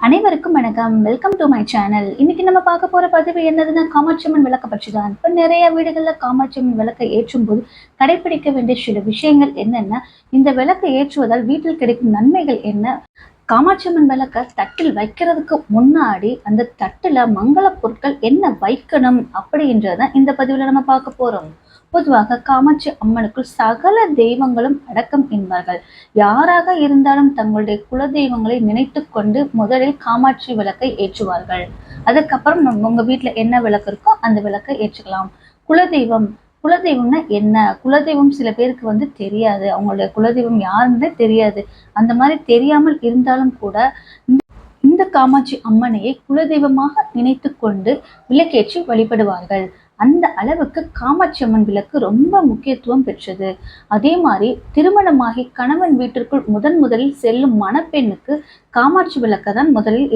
அனைவருக்கும் வணக்கம். Welcome to my channel. இன்னைக்கு நம்ம பார்க்க போற பதிவு என்னதுன்னா, காமாட்சியம்மன் விளக்க பற்றி தான். இப்ப நிறைய வீடுகள்ல காமாட்சியம்மன் விளக்கை ஏற்றும் போது கடைபிடிக்க வேண்டிய சில விஷயங்கள் என்னென்ன, இந்த விளக்கை ஏற்றுவதால் வீட்டில் கிடைக்கும் நன்மைகள் என்ன, காமாட்சியம்மன் விளக்க தட்டில் வைக்கிறதுக்கு முன்னாடி அந்த தட்டுல மங்கள பொருட்கள் என்ன வைக்கணும் அப்படின்றத இந்த பதிவுல நம்ம பார்க்க போறோம். பொதுவாக காமாட்சி அம்மனுக்குள் சகல தெய்வங்களும் அடக்கம் என்பார்கள். யாராக இருந்தாலும் தங்களுடைய குல தெய்வங்களை நினைத்து கொண்டு முதலில் காமாட்சி விளக்கை ஏற்றுவார்கள். அதுக்கப்புறம் உங்க வீட்டுல என்ன விளக்கு இருக்கோ அந்த விளக்கை ஏற்றுக்கலாம். குலதெய்வம் குலதெய்வம்னா என்ன? குலதெய்வம் சில பேருக்கு தெரியாது, அவங்களுடைய குலதெய்வம் யாருன்னே தெரியாது. அந்த மாதிரி தெரியாமல் இருந்தாலும் கூட இந்த காமாட்சி அம்மனையை குலதெய்வமாக நினைத்து கொண்டு விளக்கேற்றி வழிபடுவார்கள். அந்த அளவுக்கு காமாட்சி அம்மன் விளக்கு ரொம்ப முக்கியத்துவம் பெற்றது. அதே மாதிரி திருமணமாகி கணவன் வீட்டிற்குள் முதலில் செல்லும் மணப்பெண்ணுக்கு காமாட்சி விளக்கை தான் முதலில்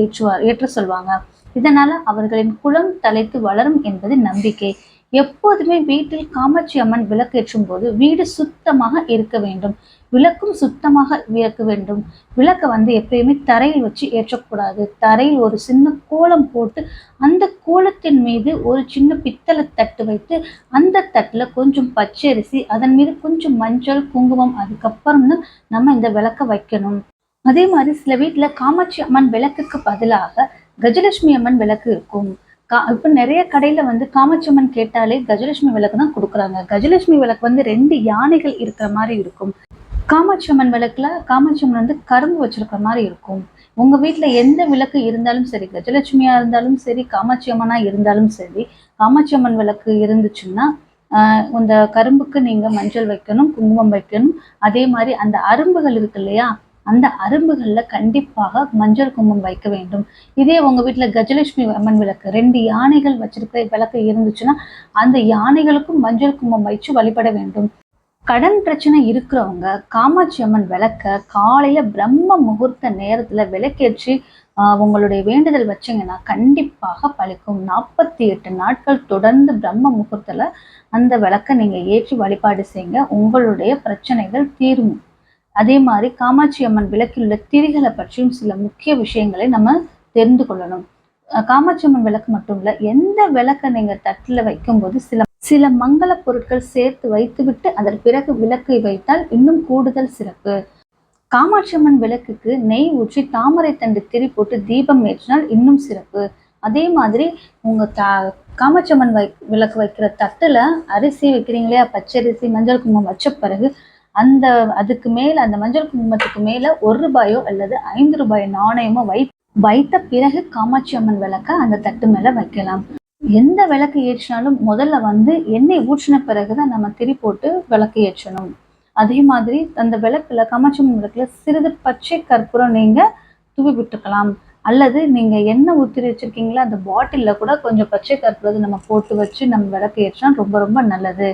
ஏற்ற சொல்வாங்க. இதனால அவர்களின் குலம் தலைத்து வளரும் என்பது நம்பிக்கை. எப்போதுமே வீட்டில் காமாட்சி அம்மன் விளக்கேற்றும் போது வீடு சுத்தமாக இருக்க வேண்டும், விளக்கும் சுத்தமாக இருக்க வேண்டும். விளக்கை எப்பயுமே தரையில் வச்சு ஏற்றக்கூடாது. தரையில் ஒரு சின்ன கோலம் போட்டு அந்த கோலத்தின் மீது ஒரு சின்ன பித்தளை தட்டு வைத்து அந்த தட்டுல கொஞ்சம் பச்சரிசி, அதன் மீது கொஞ்சம் மஞ்சள் குங்குமம், அதுக்கப்புறம் தான் நம்ம இந்த விளக்க வைக்கணும். அதே மாதிரி சில வீட்டுல காமாட்சி அம்மன் விளக்குக்கு பதிலாக கஜலட்சுமி அம்மன் விளக்கு இருக்கும். இப்ப நிறைய கடையில காமாட்சி அம்மன் கேட்டாலே கஜலட்சுமி விளக்கு தான் கொடுக்குறாங்க. கஜலட்சுமி விளக்கு 2 யானைகள் இருக்கிற மாதிரி இருக்கும். காமாட்சி அம்மன் விளக்குல காமாட்சி அம்மன் கரும்பு வச்சிருக்கிற மாதிரி இருக்கும். உங்க வீட்டுல எந்த விளக்கு இருந்தாலும் சரி, கஜலட்சுமியா இருந்தாலும் சரி, காமாட்சி அம்மனா இருந்தாலும் சரி, காமாட்சி அம்மன் விளக்கு இருந்துச்சுன்னா இந்த கரும்புக்கு நீங்க மஞ்சள் வைக்கணும், குங்குமம் வைக்கணும். அதே மாதிரி அந்த அரும்புகள் இருக்கு இல்லையா, அந்த அரும்புகள்ல கண்டிப்பாக மஞ்சள் குங்குமம் வைக்க வேண்டும். இதே உங்க வீட்டுல கஜலட்சுமி அம்மன் விளக்கு 2 யானைகள் வச்சிருக்கிற விளக்கு இருந்துச்சுன்னா அந்த யானைகளுக்கும் மஞ்சள் குங்குமம் வச்சு வழிபட வேண்டும். கடன் பிரச்சனை இருக்கிறவங்க காமாட்சி அம்மன் விளக்க காலையில பிரம்ம முகூர்த்த நேரத்துல விளக்கேற்றி உங்களுடைய வேண்டுதல் வச்சீங்கன்னா கண்டிப்பாக பழிக்கும். 48 நாட்கள் தொடர்ந்து பிரம்ம முகூர்த்தத்துல அந்த விளக்க நீங்க ஏற்றி வழிபாடு செய்யுங்க, உங்களுடைய பிரச்சனைகள் தீரும். அதே மாதிரி காமாட்சி அம்மன் விளக்கில் உள்ள திரிகளை பற்றியும் சில முக்கிய விஷயங்களை நம்ம தெரிந்து கொள்ளணும். காமாட்சி அம்மன் விளக்கு மட்டும் இல்ல, எந்த விளக்கை நீங்க தட்டுல வைக்கும்போது சில மங்கள பொருட்கள் சேர்த்து வைத்துவிட்டு அதன் பிறகு விளக்கை வைத்தால் இன்னும் கூடுதல் சிறப்பு. காமாட்சி அம்மன் விளக்குக்கு நெய் ஊற்றி தாமரை தண்டு திரி போட்டு தீபம் ஏற்றினால் இன்னும் சிறப்பு. அதே மாதிரி உங்க காமாட்சி அம்மன் விளக்கு வைக்கிற தட்டுல அரிசி வைக்கிறீங்களே, பச்சரிசி மஞ்சள் குங்குமம் வச்ச பிறகு அதுக்கு மேல அந்த மஞ்சள் குங்குமத்துக்கு மேல 1 ரூபாயோ அல்லது 5 ரூபாய் நாணயமோ வைத்த பிறகு காமாட்சி அம்மன் விளக்க அந்த தட்டு மேல வைக்கலாம். எந்த விளக்கு ஏற்றினாலும் முதல்ல எண்ணெய் ஊற்றின பிறகுதான் நம்ம திரி போட்டு விளக்கு ஏற்றணும். அதே மாதிரி அந்த விளக்குல காமாட்சி அம்மன் விளக்குல சிறிது பச்சை கற்பூரம் நீங்க தூவி விட்டுக்கலாம். அல்லது நீங்க எண்ணெய் ஊற்றி வச்சிருக்கீங்களா அந்த பாட்டில்ல கூட கொஞ்சம் பச்சை கற்பூரத்தை நம்ம போட்டு வச்சு நம்ம விளக்கு ஏற்றினா ரொம்ப ரொம்ப நல்லது.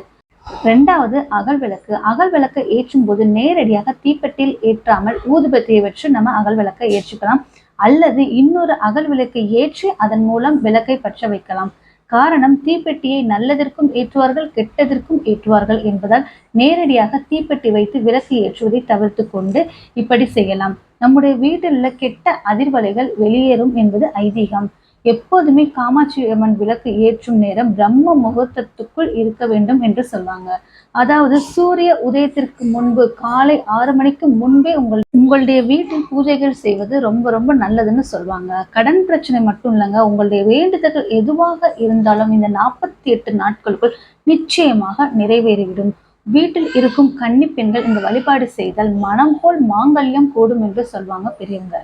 2வது அகல் விளக்கு. அகல் விளக்கை ஏற்றும் போது நேரடியாக தீப்பெட்டியில் ஏற்றாமல் ஊதுபத்தியை வச்சு நம்ம அகல் விளக்கை ஏற்றிக்கலாம். அல்லது இன்னொரு அகல் விளக்கை ஏற்றி அதன் மூலம் விளக்கை பற்ற வைக்கலாம். காரணம், தீப்பெட்டியை நல்லதற்கும் ஏற்றுவார்கள், கெட்டதற்கும் ஏற்றுவார்கள் என்பதால் நேரடியாக தீப்பெட்டி வைத்து விளக்கு ஏற்றுவதை தவிர்த்து கொண்டு இப்படி செய்யலாம். நம்முடைய வீட்டில் உள்ள கெட்ட அதிர்வலைகள் வெளியேறும் என்பது ஐதீகம். எப்போதுமே காமாட்சி அம்மன் விளக்கு ஏற்றும் நேரம் பிரம்ம முகூர்த்தத்துக்குள் இருக்க வேண்டும் என்று சொல்லுவாங்க. அதாவது சூரிய உதயத்திற்கு முன்பு காலை 6 மணிக்கு முன்பே உங்களுடைய வீட்டில் பூஜைகள் செய்வது ரொம்ப ரொம்ப நல்லதுன்னு சொல்லுவாங்க. கடன் பிரச்சனை மட்டும் இல்லைங்க, உங்களுடைய வேண்டுதல்கள் எதுவாக இருந்தாலும் இந்த 48 நாட்களுக்குள் நிச்சயமாக நிறைவேறிவிடும். வீட்டில் இருக்கும் கன்னி பெண்கள் இந்த வழிபாடு செய்தால் மனம் போல் மாங்கல்யம் கூடும் என்று சொல்லுவாங்க பெரியவங்க.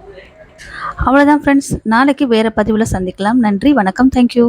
அவ்வளவுதான் ஃப்ரெண்ட்ஸ், நாளைக்கு வேற பதிவுல சந்திக்கலாம். நன்றி, வணக்கம், தேங்க்யூ.